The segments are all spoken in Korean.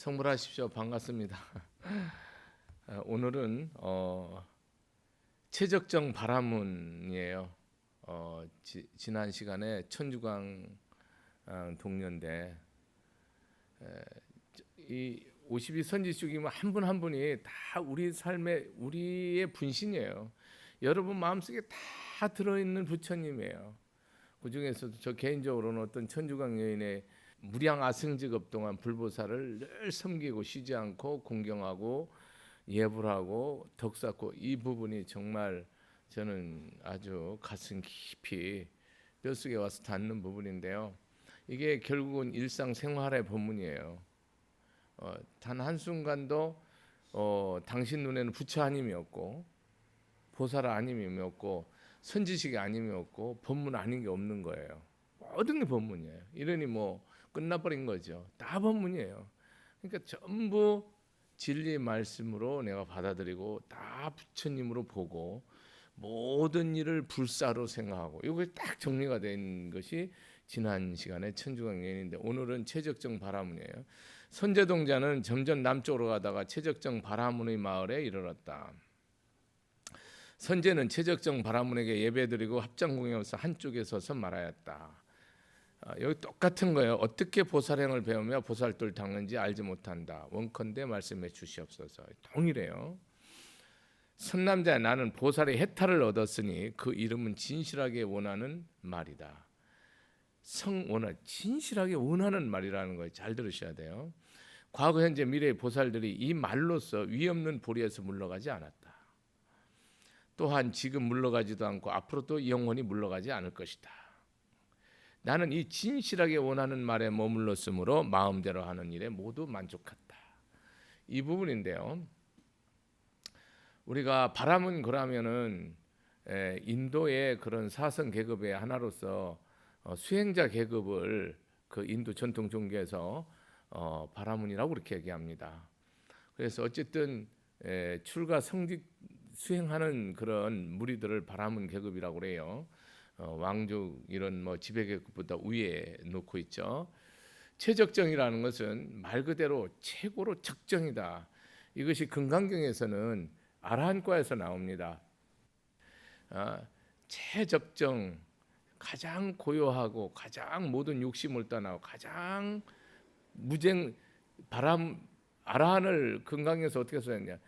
성불하십시오. 반갑습니다. 오늘은 최적정 바라문이에요. 지난 시간에 천주강 동료인데 이 52선지식이면 한 분 한 분이 다 우리 삶의 우리의 분신이에요. 여러분 마음속에 다 들어있는 부처님이에요. 그 중에서도 저 개인적으로는 어떤 천주강 여인의 무량 아승직업 동안 불보살을 늘 섬기고 쉬지 않고 공경하고 예불하고 덕쌓고 이 부분이 정말 저는 아주 가슴 깊이 뼛속에 와서 닿는 부분인데요. 이게 결국은 일상생활의 본문이에요. 단 한순간도 당신 눈에는 부처 아님이었고 보살 아님이었고 선지식이 아님이었고 본문 아닌 게 없는 거예요. 모든 게 본문이에요. 이러니 뭐 끝나버린 거죠. 다 본문이에요. 그러니까 전부 진리 말씀으로 내가 받아들이고 다 부처님으로 보고 모든 일을 불사로 생각하고 이게 딱 정리가 된 것이 지난 시간에 천주강 여인인데 오늘은 최적정 바라문이에요. 선제동자는 점점 남쪽으로 가다가 최적정 바라문의 마을에 이르렀다. 선제는 최적정 바라문에게 예배드리고 합장공연에서 한쪽에 서서 말하였다. 여기 똑같은 거예요. 어떻게 보살행을 배우며 보살도를 닦는지 알지 못한다. 원컨대 말씀해 주시옵소서. 동일해요. 선남자 나는 보살의 해탈을 얻었으니 그 이름은 진실하게 원하는 말이다. 성원을 진실하게 원하는 말이라는 거예요. 잘 들으셔야 돼요. 과거 현재 미래의 보살들이 이 말로서 위없는 보리에서 물러가지 않았다. 또한 지금 물러가지도 않고 앞으로도 영원히 물러가지 않을 것이다. 나는 이 진실하게 원하는 말에 머물렀으므로 마음대로 하는 일에 모두 만족했다. 이 부분인데요. 우리가 바라문 그러면은 인도의 그런 사선 계급의 하나로서 수행자 계급을 그 인도 전통 종교에서 바라문이라고 그렇게 얘기합니다. 그래서 어쨌든 출가 성직 수행하는 그런 무리들을 바라문 계급이라고 그래요. 왕족 이런 뭐 지배 계급보다 위에 놓고 있죠. 최적정이라는 것은 말 그대로 최고로 적정이다. 이것이 금강경에서는 아라한과에서 나옵니다. 최적정, 가장 고요하고 가장 모든 욕심을 떠나고 가장 무쟁 바람 아라한을 금강에서 어떻게 써냈냐?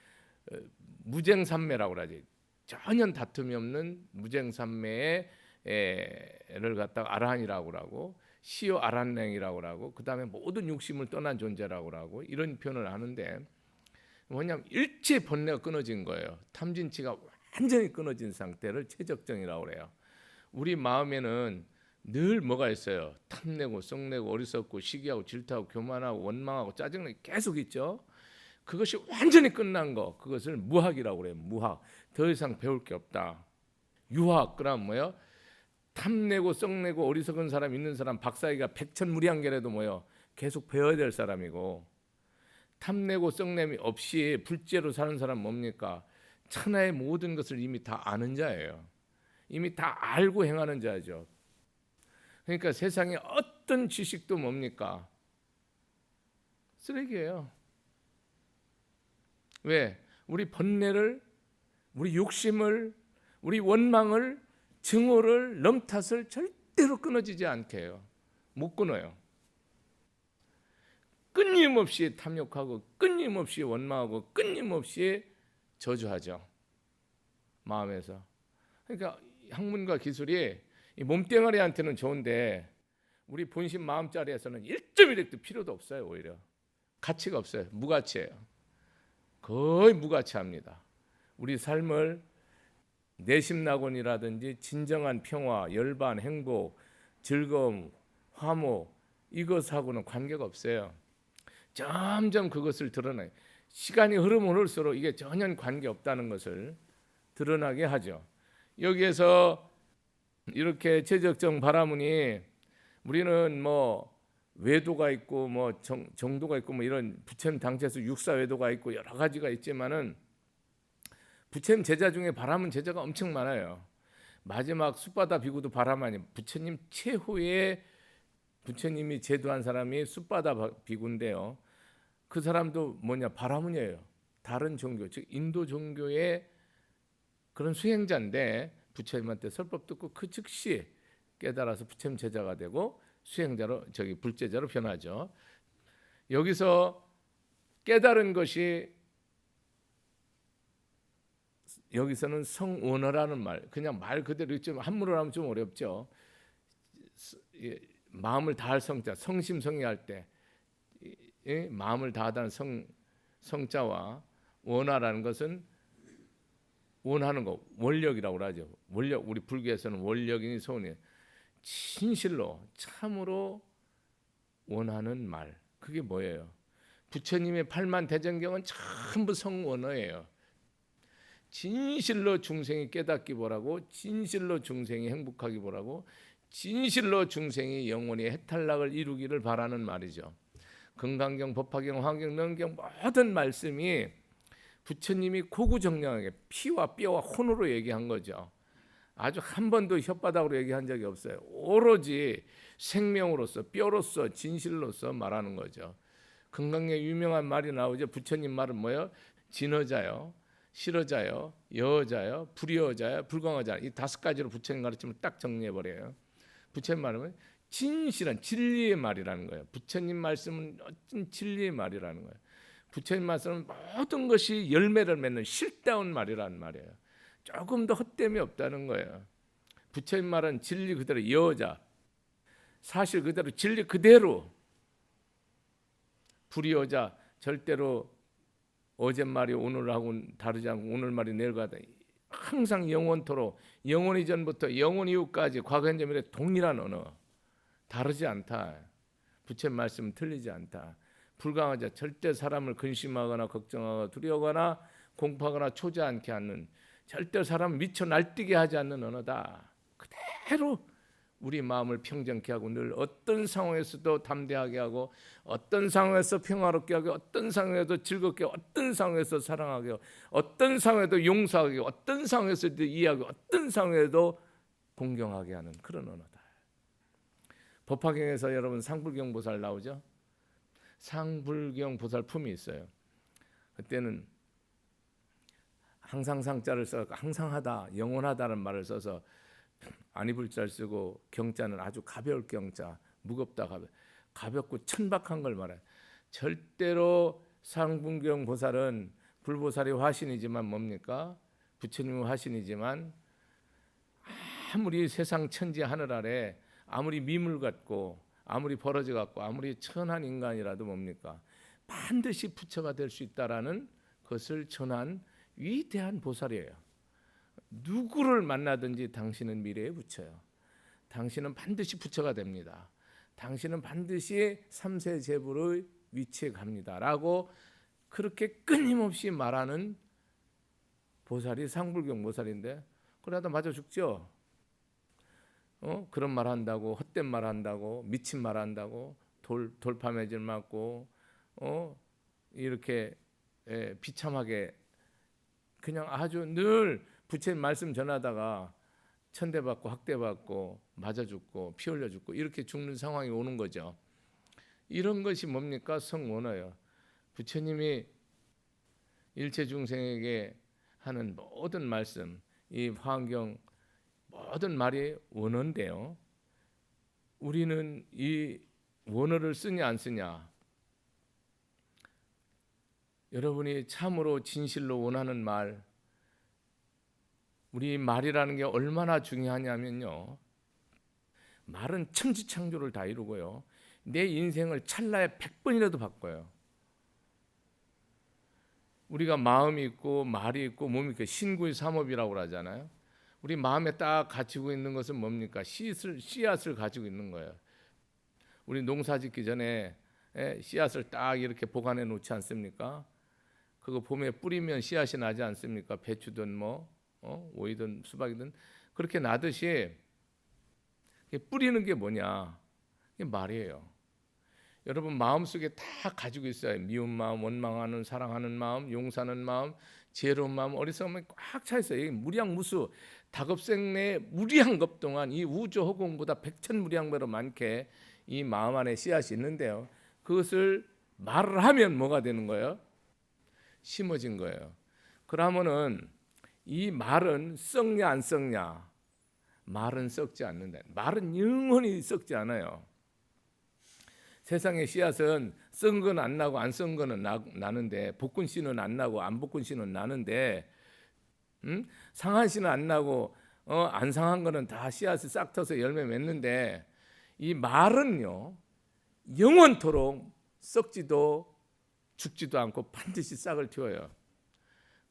무쟁삼매라고 그러지. 전혀 다툼이 없는 무쟁삼매의 를 갖다가 아라한이라고 하고 시오 아란랭이라고 하고 그 다음에 모든 욕심을 떠난 존재라고 하고 이런 표현을 하는데 뭐냐면 일체 번뇌가 끊어진 거예요. 탐진치가 완전히 끊어진 상태를 최적정이라고 해요. 우리 마음에는 늘 뭐가 있어요? 탐내고 썩내고 어리석고 시기하고 질투하고 교만하고 원망하고 짜증내고 계속 있죠. 그것이 완전히 끝난 거 그것을 무학이라고 그래요. 무학. 더 이상 배울 게 없다. 유학 그럼 뭐예요? 탐내고 썩내고 어리석은 사람 있는 사람 박사이가 백천무리한계라도 뭐요 계속 배워야 될 사람이고 탐내고 썩냄이 없이 불제로 사는 사람 뭡니까? 천하의 모든 것을 이미 다 아는 자예요. 이미 다 알고 행하는 자죠. 그러니까 세상에 어떤 지식도 뭡니까? 쓰레기예요. 왜? 우리 번뇌를 우리 욕심을 우리 원망을 증오를 넘탓을 절대로 끊어지지 않게 해요. 못 끊어요. 끊임없이 탐욕하고 끊임없이 원망하고 끊임없이 저주하죠. 마음에서. 그러니까 학문과 기술이 이 몸뚱아리한테는 좋은데 우리 본심 마음자리에서는 1.1획도 필요도 없어요. 오히려 가치가 없어요. 무가치예요. 거의 무가치합니다. 우리 삶을 내심낙원이라든지 진정한 평화, 열반, 행복, 즐거움, 화목 이것하고는 관계가 없어요. 점점 그것을 드러내요. 시간이 흐르면 흐를수록 이게 전혀 관계없다는 것을 드러나게 하죠. 여기에서 이렇게 최적정 바라문이 우리는 뭐 외도가 있고 뭐 정도가 있고 뭐 이런 부처님 당체에서 육사 외도가 있고 여러 가지가 있지만은 부처님 제자 중에 바라문 제자가 엄청 많아요. 마지막 숫바다 비구도 바라만이 부처님 최후의 부처님이 제도한 사람이 숫바다 비구인데요. 그 사람도 뭐냐, 바라문이에요. 다른 종교, 즉 인도 종교의 그런 수행자인데 부처님한테 설법 듣고 그 즉시 깨달아서 부처님 제자가 되고 수행자로, 불제자로 변하죠. 여기서 깨달은 것이, 여기서는 성원어라는 말, 그냥 말 그대로 좀 한문으로 하면 좀 어렵죠. 마음을 다할 성자, 성심성의 할 때 마음을 다하다는 성자와 원하라는 것은 원하는 거, 원력이라고 하죠. 원력, 우리 불교에서는 원력이니 소원이, 진실로 참으로 원하는 말, 그게 뭐예요? 부처님의 8만 대전경은 전부 성원어예요. 진실로 중생이 깨닫기 보라고, 진실로 중생이 행복하기 보라고, 진실로 중생이 영원히 해탈락을 이루기를 바라는 말이죠. 금강경, 법화경, 화경, 능경 모든 말씀이 부처님이 고구정량하게 피와 뼈와 혼으로 얘기한 거죠. 아주 한 번도 혓바닥으로 얘기한 적이 없어요. 오로지 생명으로서, 뼈로서, 진실로서 말하는 거죠. 금강경에 유명한 말이 나오죠. 부처님 말은 뭐예요? 진어자요, 실어자요, 여어자요, 불여어자요, 불광어자, 이 5가지로 부처님 가르침을 딱 정리해버려요. 부처님 말은 진실한 진리의 말이라는 거예요. 부처님 말씀은 어떤 진리의 말이라는 거예요. 부처님 말씀은 모든 것이 열매를 맺는 실다운 말이라는 말이에요. 조금 더 헛됨이 없다는 거예요. 부처님 말은 진리 그대로, 여자 사실 그대로, 진리 그대로, 불이여자 절대로 어제 말이 오늘하고는 다르지 않고 오늘 말이 내일 가다, 항상 영원토록, 영원 이전부터 영원 이후까지 과거 현재 미래 동일한 언어, 다르지 않다. 부처님 말씀은 틀리지 않다. 불강하자, 절대 사람을 근심하거나 걱정하거나 두려워하거나 공포하거나 초조 않게 하는, 절대 사람을 미쳐 날뛰게 하지 않는 언어다. 그대로 우리 마음을 평정케 하고, 늘 어떤 상황에서도 담대하게 하고, 어떤 상황에서 평화롭게 하고, 어떤 상황에도 즐겁게, 어떤 상황에서 사랑하게 하고, 어떤 상황에도 용서하게 하고, 어떤 상황에서도 이해하고, 어떤 상황에도 공경하게 하는 그런 언어다. 법화경에서 여러분 상불경 보살 나오죠? 상불경 보살 품이 있어요. 그때는 항상 상자를 써서 항상하다, 영원하다는 말을 써서 안이불자를 쓰고, 경자는 아주 가벼울 경자, 무겁다, 가볍고 천박한 걸 말해요. 절대로 상불경 보살은, 불보살이 화신이지만 뭡니까? 부처님은 화신이지만 아무리 세상 천지 하늘 아래 아무리 미물 같고 아무리 벌어져 갖고 아무리 천한 인간이라도 뭡니까? 반드시 부처가 될 수 있다라는 것을 전한 위대한 보살이에요. 누구를 만나든지 당신은 미래의 부처요. 당신은 반드시 부처가 됩니다. 당신은 반드시 삼세 제불의 위치에 갑니다. 라고 그렇게 끊임없이 말하는 보살이 상불경 보살인데, 그러다 맞아 죽죠. 그런 말 한다고, 헛된 말 한다고, 미친 말 한다고, 돌파매질 맞고, 이렇게 비참하게 그냥 아주 늘 부처님 말씀 전하다가 천대받고 학대받고 맞아 죽고 피 흘려 죽고 이렇게 죽는 상황이 오는 거죠. 이런 것이 뭡니까? 성원어예요. 부처님이 일체 중생에게 하는 모든 말씀, 이 화엄경 모든 말이 원어인데요. 우리는 이 원어를 쓰냐 안 쓰냐, 여러분이 참으로 진실로 원하는 말, 우리 말이라는 게 얼마나 중요하냐면요, 말은 천지창조를 다 이루고요, 내 인생을 찰나에 100번이라도 바꿔요. 우리가 마음이 있고 말이 있고 몸이 있고 신구의 삼업이라고 하잖아요. 우리 마음에 딱 가지고 있는 것은 뭡니까? 씨앗을 가지고 있는 거예요. 우리 농사 짓기 전에 씨앗을 딱 이렇게 보관해 놓지 않습니까? 그거 봄에 뿌리면 씨앗이 나지 않습니까? 배추든 오이든 수박이든 그렇게 나듯이 뿌리는 게 뭐냐? 이게 말이에요. 여러분 마음속에 다 가지고 있어요. 미운 마음, 원망하는, 사랑하는 마음, 용서하는 마음, 지혜로운 마음, 어리석은 마음이 꽉 차 있어요. 무량무수, 다급생내 무량겁 동안 이 우주 허공보다 백천무량배로 많게 이 마음 안에 씨앗이 있는데요, 그것을 말을 하면 뭐가 되는 거예요? 심어진 거예요. 그러면은 이 말은 썩냐 안 썩냐? 말은 썩지 않는다. 말은 영원히 썩지 않아요. 세상의 씨앗은 썩은 건 안 나고 안 썩은 거는 나는데, 볶은 씨는 안 나고 안 볶은 씨는 나는데, 상한 씨는 안 나고 안 상한 거는 다 씨앗이 싹 터서 열매 맺는데, 이 말은요 영원토록 썩지도 죽지도 않고 반드시 싹을 틔워요.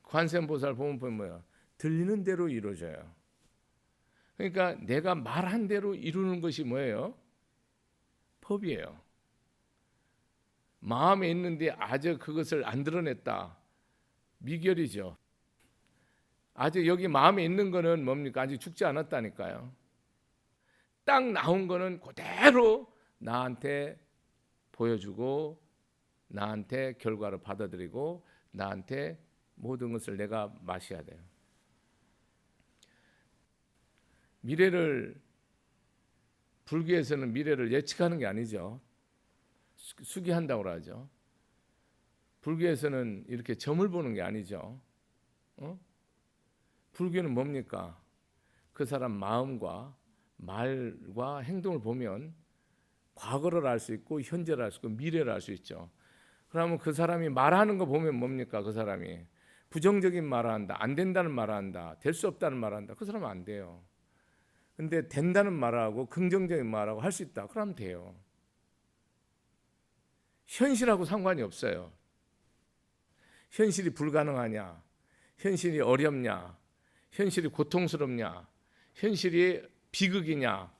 관세음보살 보면 뭐예요? 들리는 대로 이루어져요. 그러니까 내가 말한 대로 이루는 것이 뭐예요? 법이에요. 마음에 있는데 아직 그것을 안 드러냈다. 미결이죠. 아직 여기 마음에 있는 거는 뭡니까? 아직 죽지 않았다니까요. 딱 나온 거는 그대로 나한테 보여주고, 나한테 결과를 받아들이고, 나한테 모든 것을 내가 마셔야 돼요. 미래를, 불교에서는 미래를 예측하는 게 아니죠. 수기한다고 하죠. 불교에서는 이렇게 점을 보는 게 아니죠. 불교는 뭡니까? 그 사람 마음과 말과 행동을 보면 과거를 알 수 있고, 현재를 알 수 있고, 미래를 알 수 있죠. 그러면 그 사람이 말하는 거 보면 뭡니까? 그 사람이 부정적인 말을 한다, 안 된다는 말을 한다, 될 수 없다는 말을 한다. 그 사람은 안 돼요. 근데 된다는 말을 하고 긍정적인 말을 하고 할 수 있다. 그러면 돼요. 현실하고 상관이 없어요. 현실이 불가능하냐, 현실이 어렵냐, 현실이 고통스럽냐, 현실이 비극이냐,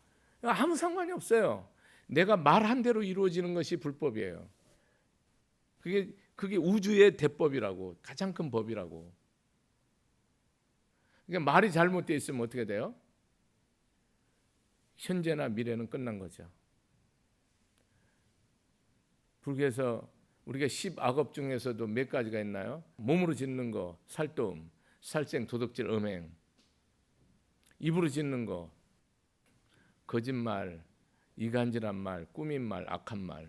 아무 상관이 없어요. 내가 말한 대로 이루어지는 것이 불법이에요. 그게 우주의 대법이라고, 가장 큰 법이라고. 그러니까 말이 잘못되어 있으면 어떻게 돼요? 현재나 미래는 끝난 거죠. 불교에서 우리가 10악업 중에서도 몇 가지가 있나요? 몸으로 짓는 거, 살도음, 살생, 도둑질, 음행. 입으로 짓는 거, 거짓말, 이간질한 말, 꾸민 말, 악한 말.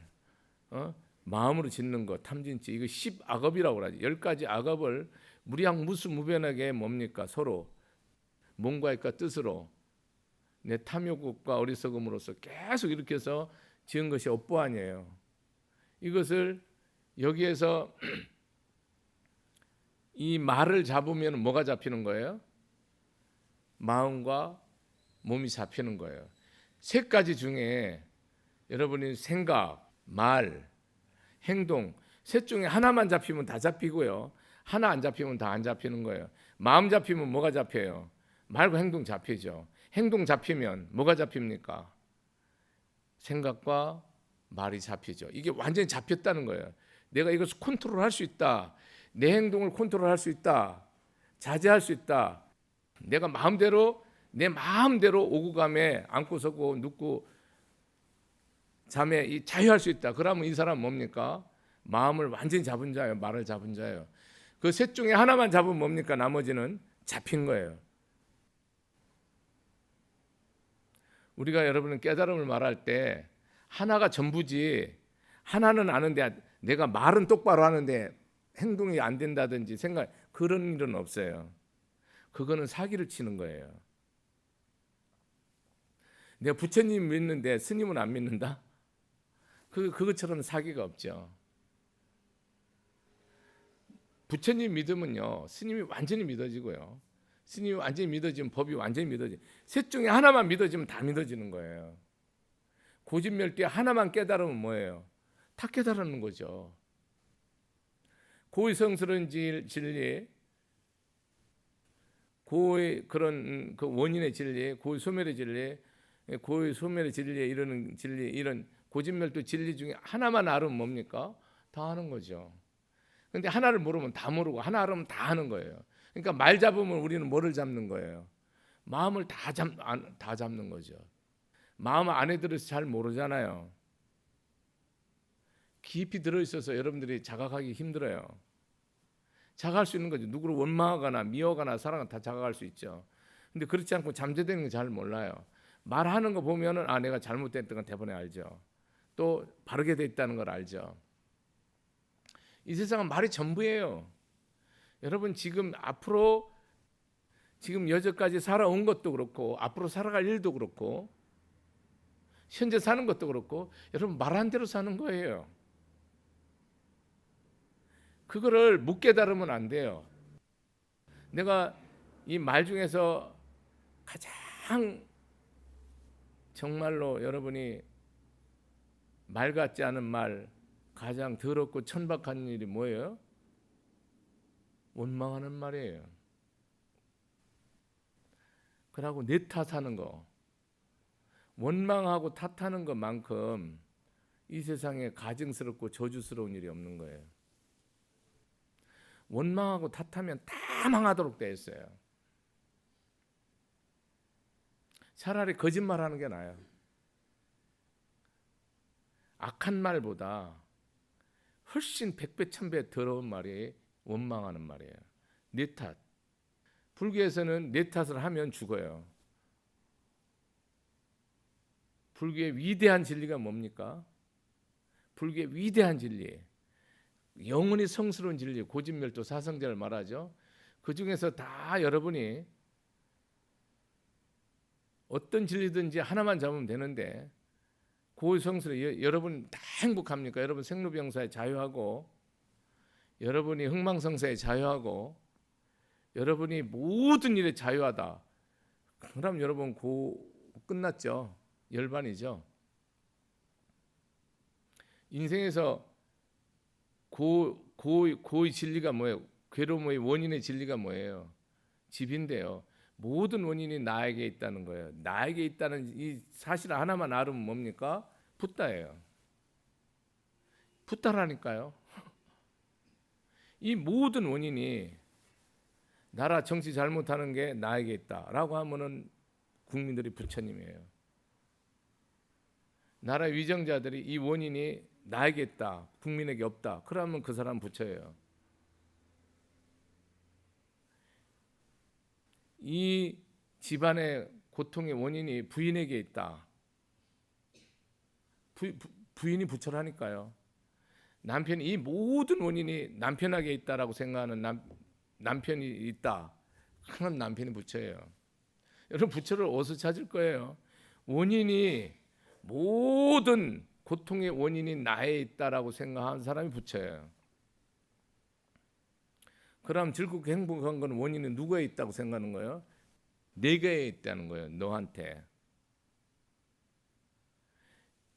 마음으로 짓는 거, 탐진치. 이거 10악업이라고 그러죠. 10가지 악업을 무량무수무변하게 뭡니까? 서로 몸과 입과 뜻으로 내 탐욕과 어리석음으로써 계속 이렇게 해서 지은 것이 업보 아니에요. 이것을 여기에서 이 말을 잡으면 뭐가 잡히는 거예요? 마음과 몸이 잡히는 거예요. 세 가지 중에 여러분이 생각, 말, 행동, 셋 중에 하나만 잡히면 다 잡히고요. 하나 안 잡히면 다 안 잡히는 거예요. 마음 잡히면 뭐가 잡혀요? 말과 행동 잡히죠. 행동 잡히면 뭐가 잡힙니까? 생각과 말이 잡히죠. 이게 완전히 잡혔다는 거예요. 내가 이것을 컨트롤할 수 있다. 내 행동을 컨트롤할 수 있다. 자제할 수 있다. 내가 마음대로, 내 마음대로 오고 가매, 앉고 서고 눕고 잠에 자유할 수 있다. 그러면 이 사람은 뭡니까? 마음을 완전히 잡은 자예요. 말을 잡은 자예요. 그 셋 중에 하나만 잡으면 뭡니까? 나머지는 잡힌 거예요. 우리가 여러분은 깨달음을 말할 때 하나가 전부지, 하나는 아는데 내가 말은 똑바로 하는데 행동이 안 된다든지 생각, 그런 일은 없어요. 그거는 사기를 치는 거예요. 내가 부처님 믿는데 스님은 안 믿는다? 그것처럼 사기가 없죠. 부처님 믿으면요, 스님이 완전히 믿어지고요. 스님이 완전히 믿어지면 법이 완전히 믿어지. 셋 중에 하나만 믿어지면 다 믿어지는 거예요. 고진멸대 하나만 깨달으면 뭐예요? 다 깨달는 거죠. 고의성스러운 진리, 고의 그런 그 원인의 진리, 고의 소멸의 진리, 고의 소멸의 진리에 이르는 진리, 이런 고진멸도 진리 중에 하나만 알으면 뭡니까? 다 아는 거죠. 근데 하나를 모르면 다 모르고, 하나 알으면 다 아는 거예요. 그러니까 말 잡으면 우리는 뭐를 잡는 거예요? 마음을 다 잡는 거죠. 마음 안에 들어서 잘 모르잖아요. 깊이 들어있어서 여러분들이 자각하기 힘들어요. 자각할 수 있는 거죠. 누구를 원망하거나 미워하거나 사랑하거나 다 자각할 수 있죠. 근데 그렇지 않고 잠재되는 거 잘 몰라요. 말하는 거 보면은 내가 잘못됐던 건 대번에 알죠. 또 바르게 돼 있다는 걸 알죠. 이 세상은 말이 전부예요. 여러분 지금 앞으로 지금 여태까지 살아온 것도 그렇고 앞으로 살아갈 일도 그렇고 현재 사는 것도 그렇고 여러분 말한 대로 사는 거예요. 그거를 못 깨달으면 안 돼요. 내가 이 말 중에서 가장 정말로 여러분이 말 같지 않은 말, 가장 더럽고 천박한 일이 뭐예요? 원망하는 말이에요. 그러고 내 탓하는 거, 원망하고 탓하는 것만큼 이 세상에 가증스럽고 저주스러운 일이 없는 거예요. 원망하고 탓하면 다 망하도록 되어 있어요. 차라리 거짓말하는 게 나아요. 악한 말보다 훨씬 백배 천배 더러운 말이 원망하는 말이에요. 내 탓. 불교에서는 내 탓을 하면 죽어요. 불교의 위대한 진리가 뭡니까? 불교의 위대한 진리, 영원히 성스러운 진리, 고진멸도 사성제를 말하죠. 그 중에서 다 여러분이 어떤 진리든지 하나만 잡으면 되는데 고성스러운 여러분 다 행복합니까? 여러분 생로병사에 자유하고 여러분이 흥망성쇠에 자유하고 여러분이 모든 일에 자유하다. 그럼 여러분 끝났죠. 열반이죠. 인생에서 고의 진리가 뭐예요? 괴로움의 원인의 진리가 뭐예요? 집인데요. 모든 원인이 나에게 있다는 거예요. 나에게 있다는 이 사실 하나만 알으면 뭡니까? 붓다예요. 붓다라니까요. 이 모든 원인이 나라 정치 잘못하는 게 나에게 있다라고 하면은 국민들이 부처님이에요. 나라 위정자들이 이 원인이 나에게 있다, 국민에게 없다. 그러면 그 사람 부처예요. 이 집안의 고통의 원인이 부인에게 있다. 부인이 부처라니까요. 남편이 이 모든 원인이 남편에게 있다라고 생각하는 남편이 있다. 그런 남편이 부처예요. 여러분 부처를 어디서 찾을 거예요? 원인이 모든 고통의 원인이 나에 있다라고 생각하는 사람이 부처예요. 그럼 즐겁고 행복한 건 원인은 누구에 있다고 생각하는 거예요? 내게 있다는 거예요. 너한테.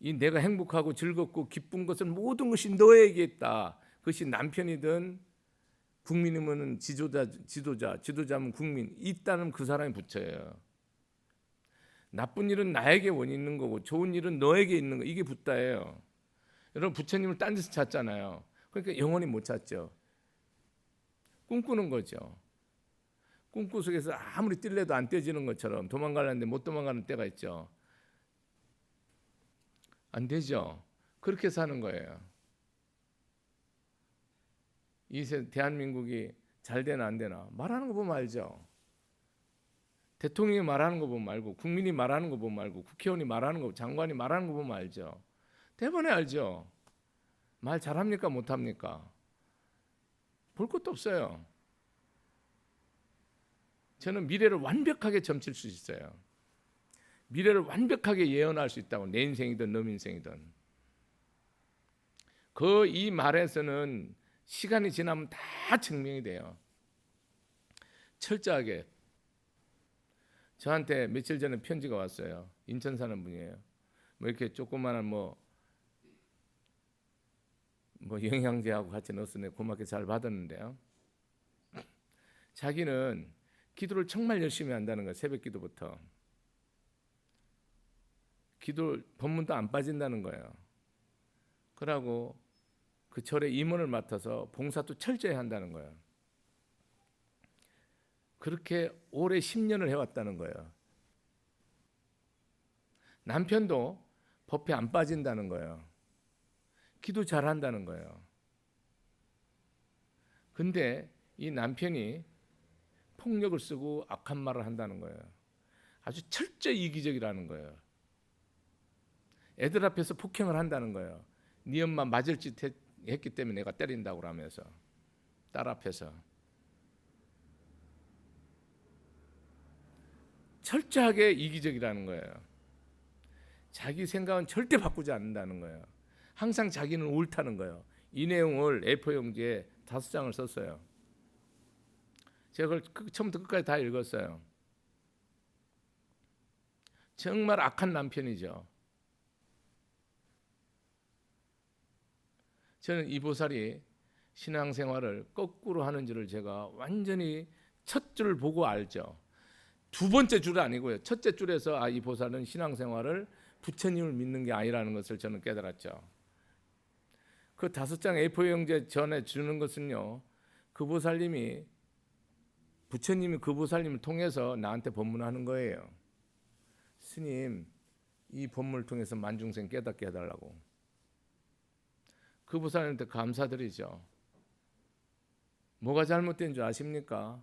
이 내가 행복하고 즐겁고 기쁜 것은 모든 것이 너에게 있다. 그것이 남편이든 국민이면 지도자면 국민 있다는 그 사람이 부처예요. 나쁜 일은 나에게 원인 있는 거고 좋은 일은 너에게 있는 거. 이게 붓다예요. 여러분 부처님을 딴 데서 찾잖아요. 그러니까 영원히 못 찾죠. 꿈꾸는 거죠. 꿈꾸 속에서 아무리 뛸래도 안 떼지는 것처럼 도망가려는데 못 도망가는 때가 있죠. 안 되죠. 그렇게 사는 거예요. 이 대한민국이 잘 되나 안 되나 말하는 거 보면 알죠. 대통령이 말하는 거 보면 알고 국민이 말하는 거 보면 알고 국회의원이 말하는 거 장관이 말하는 거 보면 알죠. 대번에 알죠. 말 잘합니까 못합니까? 볼 것도 없어요. 저는 미래를 완벽하게 점칠 수 있어요. 미래를 완벽하게 예언할 수 있다고. 내 인생이든 너 인생이든. 이 말에서는 시간이 지나면 다 증명이 돼요. 철저하게. 저한테 며칠 전에 편지가 왔어요. 인천 사는 분이에요. 뭐 이렇게 조그마한 뭐 영양제하고 같이 넣어서 내가 고맙게 잘 받았는데요. 자기는 기도를 정말 열심히 한다는 거예요. 새벽 기도부터. 기도 법문도 안 빠진다는 거예요. 그러고 그 절의 임원을 맡아서 봉사도 철저히 한다는 거예요. 그렇게 오래 10년을 해왔다는 거예요. 남편도 법회 안 빠진다는 거예요. 기도 잘한다는 거예요. 근데 이 남편이 폭력을 쓰고 악한 말을 한다는 거예요. 아주 철저히 이기적이라는 거예요. 애들 앞에서 폭행을 한다는 거예요. 네 엄마 맞을 짓 했기 때문에 내가 때린다고 그러면서 딸 앞에서 철저하게 이기적이라는 거예요. 자기 생각은 절대 바꾸지 않는다는 거예요. 항상 자기는 옳다는 거예요. 이 내용을 A4 용지에 5장을 썼어요. 제가 그걸 처음부터 끝까지 다 읽었어요. 정말 악한 남편이죠. 저는 이 보살이 신앙생활을 거꾸로 하는 줄을 제가 완전히 첫 줄 보고 알죠. 두 번째 줄 아니고요. 첫째 줄에서 이 보살은 신앙생활을 부처님을 믿는 게 아니라는 것을 저는 깨달았죠. 그 5장 A4 용지 전에 주는 것은요, 그 보살님이 부처님이 그 보살님을 통해서 나한테 법문하는 거예요. 스님, 이 법문을 통해서 만중생 깨닫게 해달라고. 그 보살님한테 감사드리죠. 뭐가 잘못된 줄 아십니까?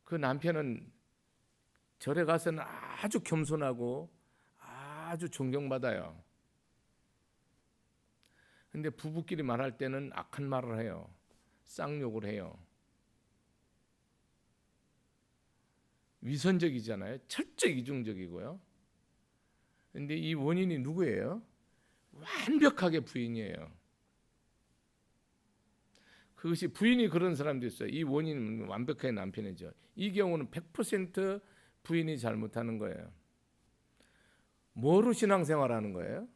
그 남편은 절에 가서는 아주 겸손하고 아주 존경받아요. 근데 부부끼리 말할 때는 악한 말을 해요. 쌍욕을 해요. 위선적이잖아요. 철저히 이중적이고요. 근데 이 원인이 누구예요? 완벽하게 부인이에요. 그것이 부인이 그런 사람도 있어요. 이 원인은 완벽하게 남편이죠. 이 경우는 100% 부인이 잘못하는 거예요. 뭐로 신앙생활하는 거예요?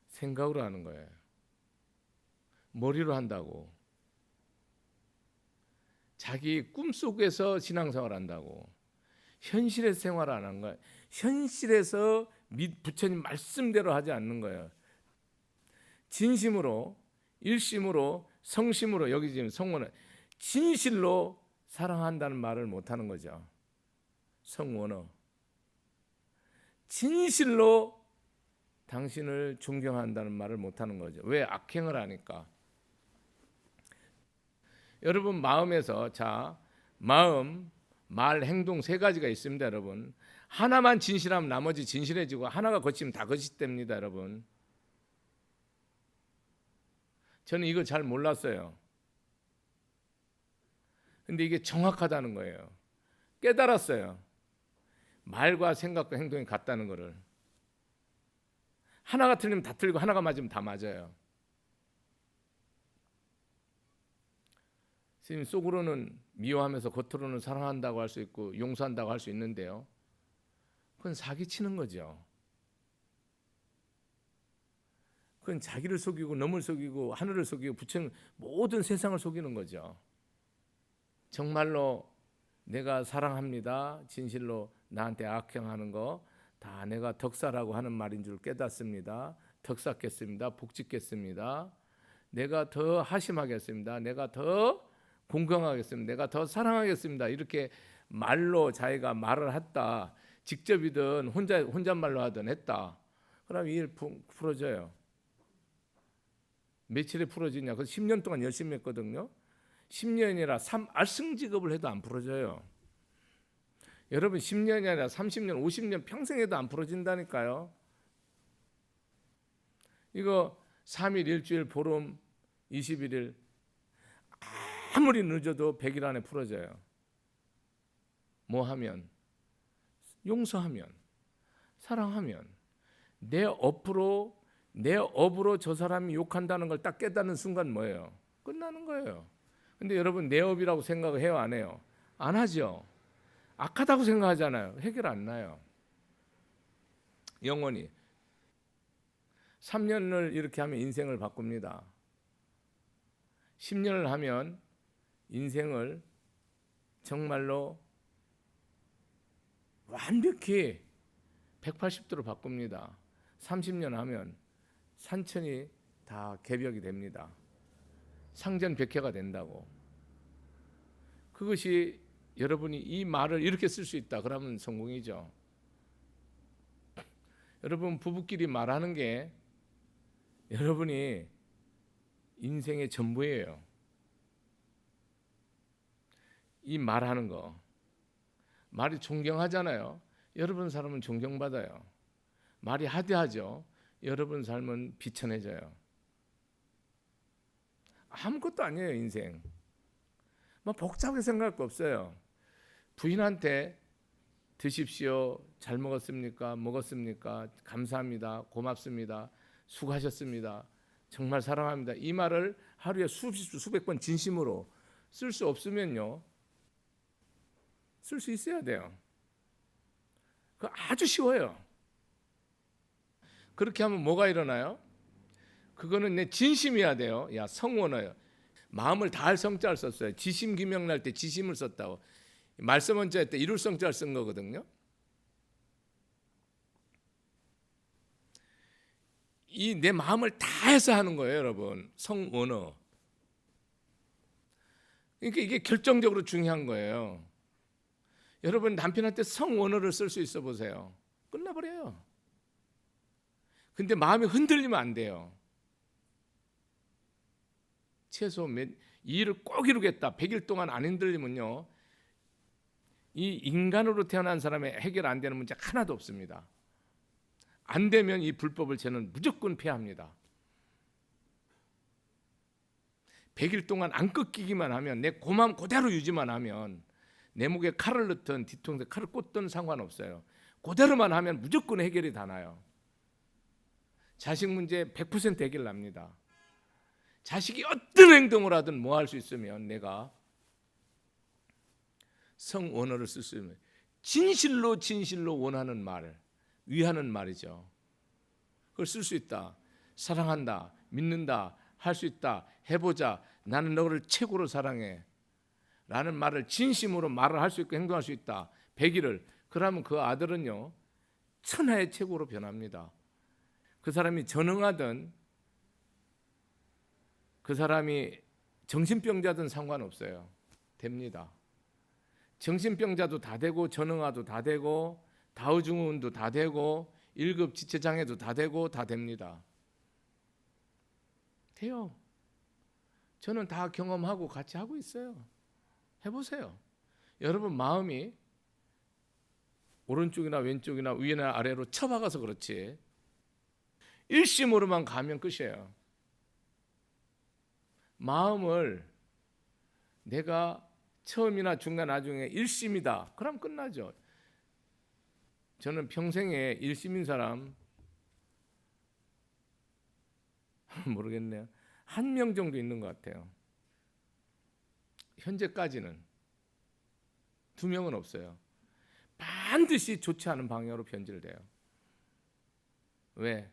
생각으로 하는 거예요. 머리로 한다고. 자기 꿈속에서 신앙생활 한다고. 현실에서 생활 안 하는 거예요. 현실에서 부처님 말씀대로 하지 않는 거예요. 진심으로, 일심으로, 성심으로, 여기 지금 성원은 진실로 사랑한다는 말을 못하는 거죠. 성원어. 진실로 당신을 존경한다는 말을 못하는 거죠. 왜? 악행을 하니까. 여러분 마음에서 마음, 말, 행동 3가지가 있습니다. 여러분 하나만 진실하면 나머지 진실해지고 하나가 거치면 다 거짓됩니다. 여러분 저는 이거 잘 몰랐어요. 근데 이게 정확하다는 거예요. 깨달았어요. 말과 생각과 행동이 같다는 거를. 하나가 틀리면 다 틀리고 하나가 맞으면 다 맞아요. 스님 속으로는 미워하면서 겉으로는 사랑한다고 할 수 있고 용서한다고 할 수 있는데요. 그건 사기치는 거죠. 그건 자기를 속이고 남을 속이고 하늘을 속이고 부처님 모든 세상을 속이는 거죠. 정말로 내가 사랑합니다. 진실로 나한테 악행하는 거 다 내가 덕사라고 하는 말인 줄 깨닫습니다. 덕사겠습니다. 복짓겠습니다. 내가 더 하심하겠습니다. 내가 더 공경하겠습니다. 내가 더 사랑하겠습니다. 이렇게 말로 자기가 말을 했다. 직접이든 혼잣말로 하든 했다. 그럼 이 일 풀어져요. 며칠에 풀어지냐? 그 10년 동안 열심히 했거든요. 10년이라 알승직업을 해도 안 풀어져요. 여러분 10년이 아니라 30년, 50년 평생 해도 안 풀어진다니까요. 이거 3일, 일주일, 보름, 21일 아무리 늦어도 100일 안에 풀어져요. 뭐 하면? 용서하면, 사랑하면, 내 업으로 저 사람이 욕한다는 걸 딱 깨닫는 순간 뭐예요? 끝나는 거예요. 근데 여러분 내 업이라고 생각을 해요, 안 해요? 안 하죠. 악하다고 생각하잖아요. 해결 안 나요. 영원히 3년을 이렇게 하면 인생을 바꿉니다. 10년을 하면 인생을 정말로 완벽히 180도로 바꿉니다. 30년 하면 산천이 다 개벽이 됩니다. 상전백회가 된다고. 그것이 여러분이 이 말을 이렇게 쓸 수 있다 그러면 성공이죠. 여러분 부부끼리 말하는 게 여러분이 인생의 전부예요. 이 말하는 거. 말이 존경하잖아요. 여러분 사람은 존경받아요. 말이 하대하죠. 여러분 삶은 비천해져요. 아무것도 아니에요, 인생. 뭐 복잡하게 생각할 거 없어요. 부인한테 드십시오. 잘 먹었습니까? 먹었습니까? 감사합니다. 고맙습니다. 수고하셨습니다. 정말 사랑합니다. 이 말을 하루에 수백 번 진심으로 쓸 수 없으면요, 쓸 수 있어야 돼요. 그 아주 쉬워요. 그렇게 하면 뭐가 일어나요? 그거는 내 진심이어야 돼요. 야, 성원어요. 마음을 다할 성자를 썼어요. 지심기명 날 때 지심을 썼다고. 말씀 원자 때 이룰 성자를 쓴 거거든요. 이 내 마음을 다해서 하는 거예요, 여러분. 성원어. 그러니까 이게 결정적으로 중요한 거예요. 여러분 남편한테 성원어를 쓸 수 있어 보세요. 끝나버려요. 근데 마음이 흔들리면 안 돼요. 최소 이 일을 꼭 이루겠다. 100일 동안 안 흔들리면요, 이 인간으로 태어난 사람의 해결 안 되는 문제 하나도 없습니다. 안 되면 이 불법을 저는 무조건 폐합니다. 100일 동안 안 꺾이기만 하면, 내 고마움 그대로 유지만 하면, 내 목에 칼을 넣든 뒤통수에 칼을 꽂든 상관없어요. 그대로만 하면 무조건 해결이 다 나요. 자식 문제 100% 해결 납니다. 자식이 어떤 행동을 하든 뭐 할 수 있으면 내가 성원어를 쓸 수 있는, 진실로 원하는 말, 위하는 말이죠. 그걸 쓸 수 있다. 사랑한다, 믿는다, 할 수 있다, 해보자, 나는 너를 최고로 사랑해 라는 말을 진심으로 말을 할 수 있고 행동할 수 있다. 100일을. 그러면 그 아들은요, 천하의 최고로 변합니다. 그 사람이 전능하든 그 사람이 정신병자든 상관없어요. 됩니다. 정신병자도 다 되고, 전능아도 다 되고, 다우증후군도 다 되고, 1급 지체장애도 다 되고, 다 됩니다. 돼요. 저는 다 경험하고 같이 하고 있어요. 해보세요. 여러분 마음이 오른쪽이나 왼쪽이나 위나 아래로 쳐박아서 그렇지, 일심으로만 가면 끝이에요. 마음을 내가 처음이나 중간 나중에 일심이다, 그럼 끝나죠. 저는 평생에 일심인 사람 모르겠네요. 1명 정도 있는 것 같아요. 현재까지는 2명은 없어요. 반드시 좋지 않은 방향으로 변질돼요. 왜?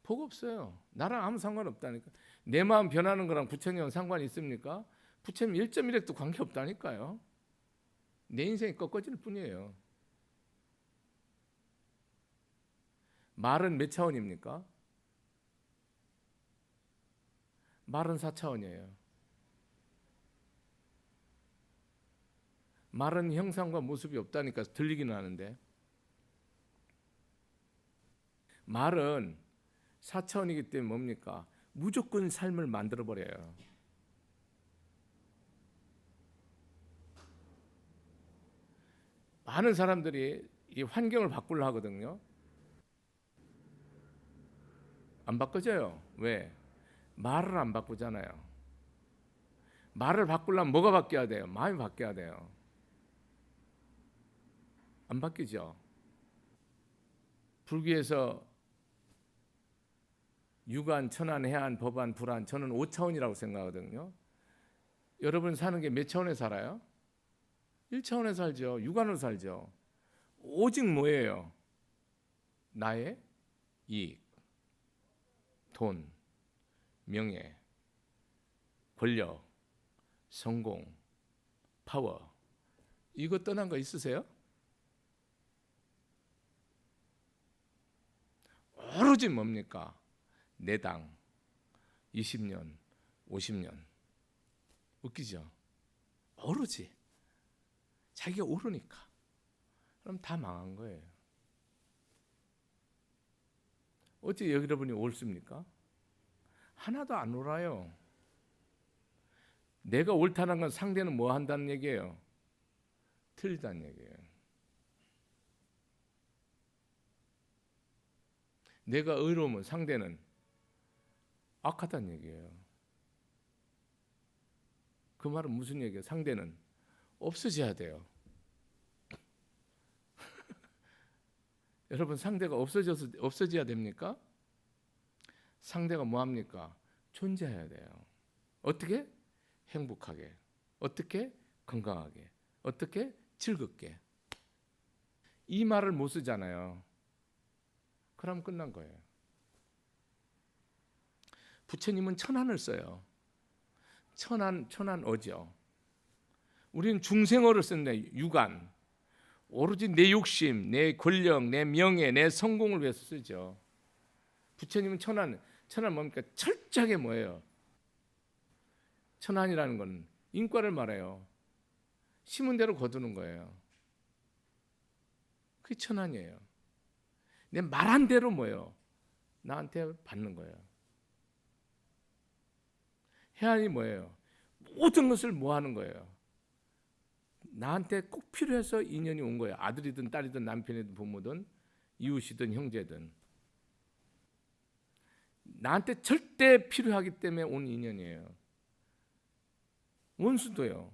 복 없어요. 나랑 아무 상관없다니까. 내 마음 변하는 거랑 부처님은 상관이 있습니까? 부처님 1.1핵도 관계없다니까요. 내 인생이 꺾어질 뿐이에요. 말은 몇 차원입니까? 말은 4차원이에요. 말은 형상과 모습이 없다니까 들리기는 하는데, 말은 4차원이기 때문에 뭡니까? 무조건 삶을 만들어버려요. 많은 사람들이 이 환경을 바꾸려 하거든요. 안 바꿔져요. 왜? 말을 안 바꾸잖아요. 말을 바꾸려면 뭐가 바뀌어야 돼요? 마음이 바뀌어야 돼요. 안 바뀌죠. 불교에서 유관, 천안, 해안, 법안, 불안, 저는 5차원이라고 생각하거든요. 여러분 사는 게 몇 차원에 살아요? 1차원에 살죠. 유관으로 살죠. 오직 뭐예요? 나의 이익, 돈, 명예, 권력, 성공, 파워, 이거 떠난 거 있으세요? 오로지 뭡니까? 내 당 20년, 50년. 웃기죠? 오로지 자기가 오르니까. 그럼 다 망한 거예요. 어떻게 여러분이 옳습니까? 하나도 안 옳아요. 내가 옳다는 건 상대는 뭐 한다는 얘기예요? 틀리다는 얘기예요. 내가 의로우면 상대는 악하다는 얘기예요. 그 말은 무슨 얘기예요? 상대는 없어져야 돼요. 여러분, 상대가 없어져야 됩니까? 상대가 뭐합니까? 존재해야 돼요. 어떻게? 행복하게. 어떻게? 건강하게. 어떻게? 즐겁게. 이 말을 못 쓰잖아요. 그럼 끝난 거예요. 부처님은 천안을 써요. 천안어죠. 우리는 중생어를 쓰는데 유관. 오로지 내 욕심, 내 권력, 내 명예, 내 성공을 위해서 쓰죠. 부처님은 천안 뭡니까? 철저하게 뭐예요? 천안이라는 건 인과를 말해요. 심은 대로 거두는 거예요. 그게 천안이에요. 내 말한 대로 뭐예요? 나한테 받는 거예요. 해안이 뭐예요? 모든 것을 뭐 하는 거예요? 나한테 꼭 필요해서 인연이 온 거예요. 아들이든 딸이든 남편이든 부모든 이웃이든 형제든 나한테 절대 필요하기 때문에 온 인연이에요. 원수도요.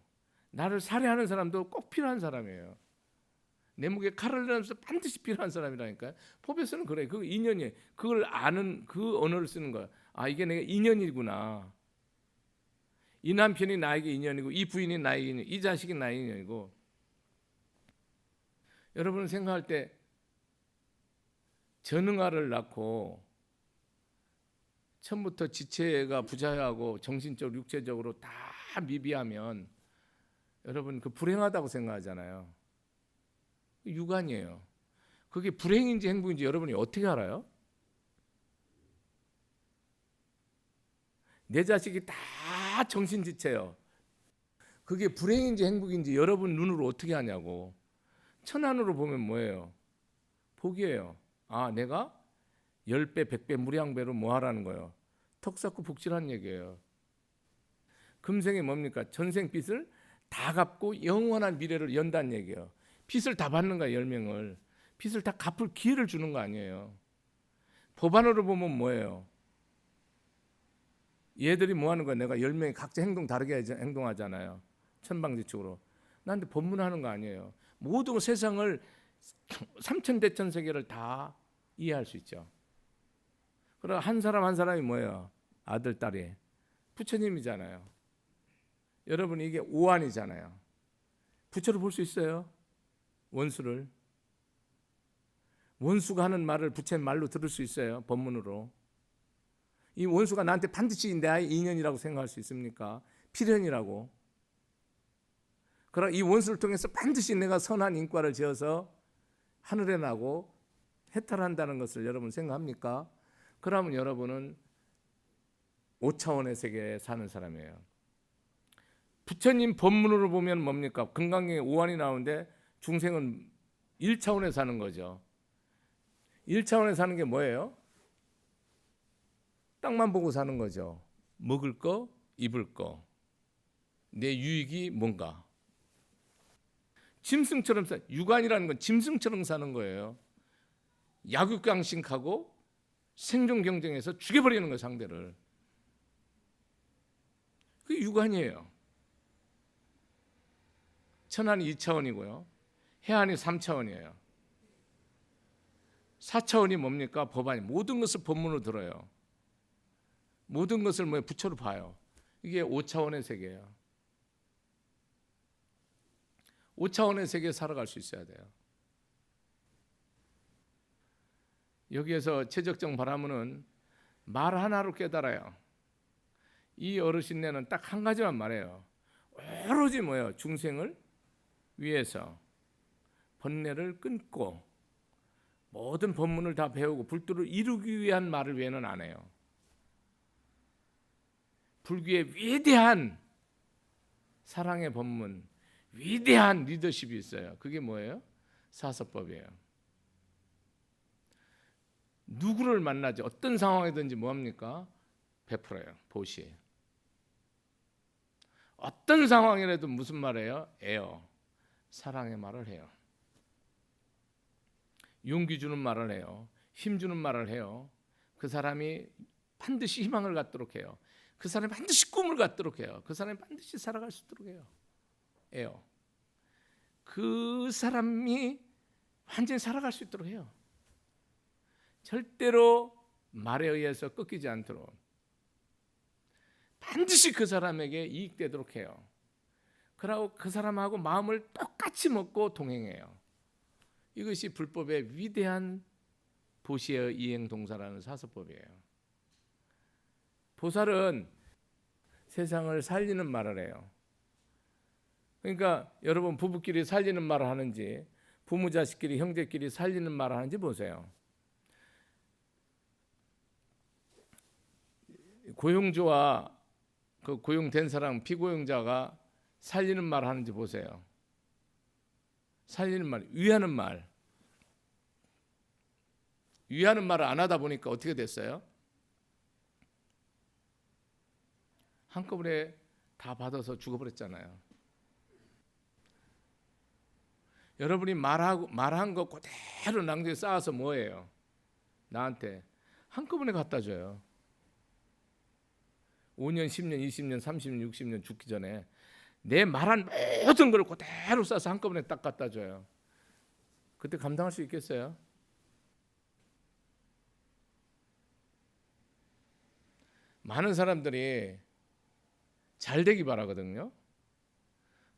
나를 살해하는 사람도 꼭 필요한 사람이에요. 내 목에 칼을 내면서 반드시 필요한 사람이라니까요. 법에서는 그래. 그 인연이 그걸 아는 그 언어를 쓰는 거야. 아, 이게 내가 인연이구나. 이 남편이 나에게 인연이고 이 부인이 나에게 인연, 이 자식이 나에게 인연이고. 여러분 생각할 때 전응아를 낳고 처음부터 지체가 부자하고 정신적으로 육체적으로 다 미비하면 여러분 그 불행하다고 생각하잖아요. 유관이에요. 그게 불행인지 행복인지 여러분이 어떻게 알아요? 내 자식이 다 정신지체요. 그게 불행인지 행복인지 여러분 눈으로 어떻게 하냐고. 천안으로 보면 뭐예요? 복이에요. 아, 내가 10배, 100배, 무량배로 뭐 하라는 거예요? 턱 쌓고 복지라는 얘기예요. 금생이 뭡니까? 전생 빚을 다 갚고 영원한 미래를 연다는 얘기예요. 빚을 다 받는 거야, 10명을. 빚을 다 갚을 기회를 주는 거 아니에요. 법안으로 보면 뭐예요? 얘들이 뭐 하는 거야? 내가 10명이 각자 행동 다르게 행동하잖아요. 천방지축으로. 나한테 법문하는 거 아니에요. 모든 세상을 삼천대천세계를 다 이해할 수 있죠. 그럼 한 사람 한 사람이 뭐예요? 아들, 딸이. 부처님이잖아요. 여러분 이게 오한이잖아요. 부처를 볼 수 있어요? 원수를. 원수가 하는 말을 부처님 말로 들을 수 있어요? 법문으로. 이 원수가 나한테 반드시 내 아이 인연이라고 생각할 수 있습니까? 필연이라고. 그럼 이 원수를 통해서 반드시 내가 선한 인과를 지어서 하늘에 나고 해탈한다는 것을 여러분 생각합니까? 그러면 여러분은 5차원의 세계에 사는 사람이에요. 부처님 법문으로 보면 뭡니까? 금강경에 오한이 나오는데 중생은 1차원에 사는 거죠. 1차원에 사는 게 뭐예요? 땅만 보고 사는 거죠. 먹을 거, 입을 거. 내 유익이 뭔가. 짐승처럼 유관이라는 건 짐승처럼 사는 거예요. 약육강식하고 생존 경쟁에서 죽여버리는 거예요, 상대를. 그게 유관이에요. 천안이 2차원이고요. 해안이 3차원이에요. 4차원이 뭡니까? 법안이. 모든 것을 법문으로 들어요. 모든 것을 뭐 부처로 봐요. 이게 5차원의 세계예요. 5차원의 세계에 살아갈 수 있어야 돼요. 여기에서 최적정 바라문은 말 하나로 깨달아요. 이 어르신네는 딱 한 가지만 말해요. 오로지 뭐예요? 중생을 위해서 번뇌를 끊고 모든 법문을 다 배우고 불도를 이루기 위한 말을 외에는 안 해요. 불교의 위대한 사랑의 법문, 위대한 리더십이 있어요. 그게 뭐예요? 사서법이에요. 누구를 만나지 어떤 상황이든지 뭐합니까? 베풀어요. 보시. 어떤 상황이라도 무슨 말이에요? 애요. 사랑의 말을 해요. 용기 주는 말을 해요. 힘주는 말을 해요. 그 사람이 반드시 희망을 갖도록 해요. 그 사람이 반드시 꿈을 갖도록 해요. 그 사람이 반드시 살아갈 수 있도록 해요. 그 사람이 완전히 살아갈 수 있도록 해요. 절대로 말에 의해서 꺾이지 않도록 반드시 그 사람에게 이익되도록 해요. 그러고 그 사람하고 마음을 똑같이 먹고 동행해요. 이것이 불법의 위대한 보시의 이행 동사라는 사서법이에요. 보살은 세상을 살리는 말을 해요. 그러니까 여러분 부부끼리 살리는 말을 하는지 부모 자식끼리 형제끼리 살리는 말을 하는지 보세요. 고용주와 그 고용된 사람 피고용자가 살리는 말을 하는지 보세요. 살리는 말, 위하는 말. 위하는 말을 안 하다 보니까 어떻게 됐어요? 한꺼번에 다 받아서 죽어버렸잖아요. 여러분이 말한 거 그대로 낭비에 쌓아서 뭐예요? 나한테 한꺼번에 갖다 줘요. 5년, 10년, 20년, 30년, 60년 죽기 전에 내 말한 모든 걸 그대로 싸서 한꺼번에 딱 갖다 줘요. 그때 감당할 수 있겠어요? 많은 사람들이 잘 되기 바라거든요.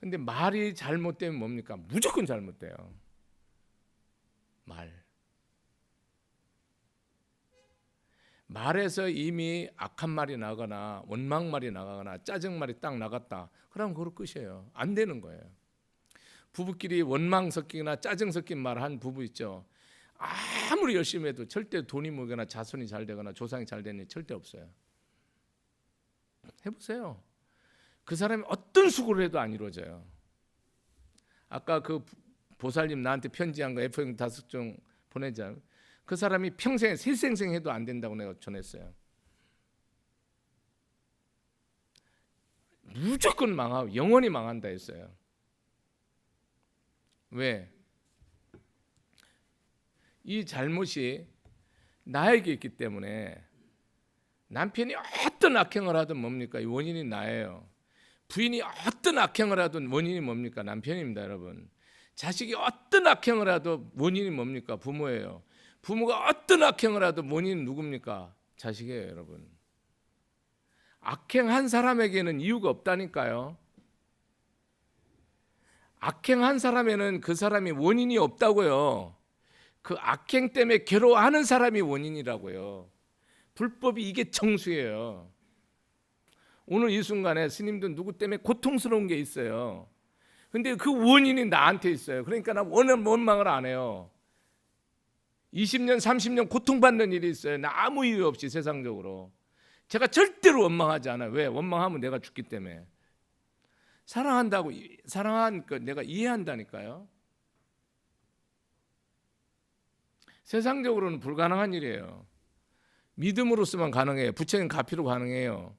근데 말이 잘못되면 뭡니까? 무조건 잘못돼요. 말에서 이미 악한 말이 나거나 원망 말이 나가거나 짜증 말이 딱 나갔다. 그럼 그걸로 끝이에요. 안 되는 거예요. 부부끼리 원망 섞이거나 짜증 섞인 말 한 부부 있죠. 아무리 열심히 해도 절대 돈이 모거나 자손이 잘 되거나 조상이 잘 되는 일 절대 없어요. 해보세요. 그 사람이 어떤 수고를 해도 안 이루어져요. 아까 그 보살님 나한테 편지한 거 F4 5종 보내자. 그 사람이 평생에 세생생 해도 안 된다고 내가 전했어요. 무조건 망하고 영원히 망한다 했어요. 왜? 이 잘못이 나에게 있기 때문에 남편이 어떤 악행을 하든 뭡니까? 이 원인이 나예요. 부인이 어떤 악행을 하든 원인이 뭡니까? 남편입니다, 여러분. 자식이 어떤 악행을 하도 원인이 뭡니까? 부모예요. 부모가 어떤 악행을 하도 원인이 누굽니까? 자식이에요, 여러분. 악행한 사람에게는 이유가 없다니까요. 악행한 사람에는 그 사람이 원인이 없다고요. 그 악행 때문에 괴로워하는 사람이 원인이라고요. 불법이 이게 정수예요. 오늘 이 순간에 스님들 누구 때문에 고통스러운 게 있어요. 근데 그 원인이 나한테 있어요. 그러니까 나 원망을 안 해요. 20년, 30년 고통받는 일이 있어요. 나 아무 이유 없이 세상적으로. 제가 절대로 원망하지 않아요. 왜? 원망하면 내가 죽기 때문에. 사랑한다고, 사랑하니까 내가 이해한다니까요. 세상적으로는 불가능한 일이에요. 믿음으로서만 가능해요. 부처님 가피로 가능해요.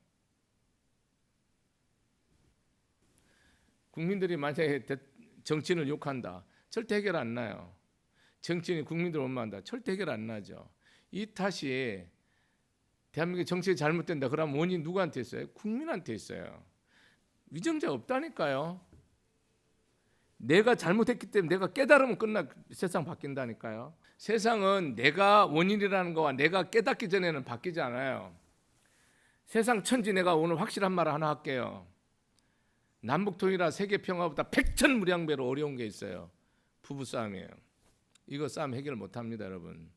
국민들이 만약에 정치인을 욕한다. 절대 해결 안 나요. 정치인이 국민들을 원망한다. 절대 해결 안 나죠. 이 탓이 대한민국 정치가 잘못된다. 그러면 원인 누구한테 있어요? 국민한테 있어요. 위정자 없다니까요. 내가 잘못했기 때문에 내가 깨달으면 세상 바뀐다니까요. 세상은 내가 원인이라는 거와 내가 깨닫기 전에는 바뀌지 않아요. 세상 천지 내가 오늘 확실한 말 하나 할게요. 남북통일이나 세계평화보다 백천무량배로 어려운 게 있어요. 부부싸움이에요. 이거 싸움 해결 못합니다, 여러분.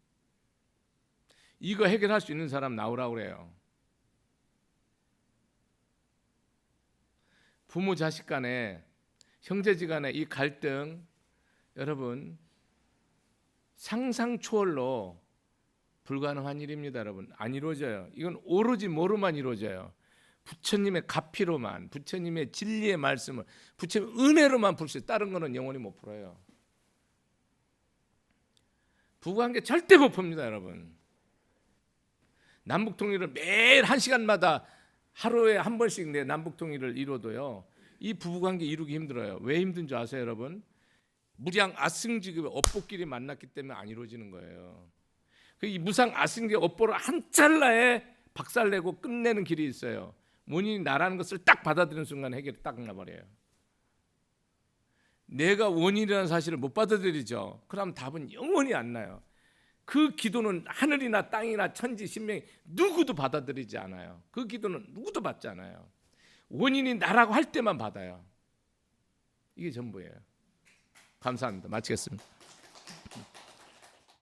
이거 해결할 수 있는 사람 나오라고 그래요. 부모 자식 간에 형제지 간에 이 갈등 여러분 상상 초월로 불가능한 일입니다, 여러분. 안 이루어져요. 이건 오로지 뭐로만 이루어져요? 부처님의 가피로만, 부처님의 진리의 말씀을, 부처님의 은혜로만 풀 수 있어요. 다른 거는 영원히 못 풀어요. 부부관계 절대 못 풉니다, 여러분. 남북통일을 매일 1시간마다 하루에 한 번씩 내 남북통일을 이뤄도요. 이 부부관계 이루기 힘들어요. 왜 힘든 줄 아세요, 여러분? 무량 아승지급의 업보끼리 만났기 때문에 안 이루어지는 거예요. 이 무상 아승리 업보를 한 찰나에 박살내고 끝내는 길이 있어요. 원인이 나라는 것을 딱 받아들이는 순간 해결이 딱 나버려요. 내가 원인이라는 사실을 못 받아들이죠. 그럼 답은 영원히 안 나요. 그 기도는 하늘이나 땅이나 천지 신명이 누구도 받아들이지 않아요. 그 기도는 누구도 받지 않아요. 원인이 나라고 할 때만 받아요. 이게 전부예요. 감사합니다. 마치겠습니다.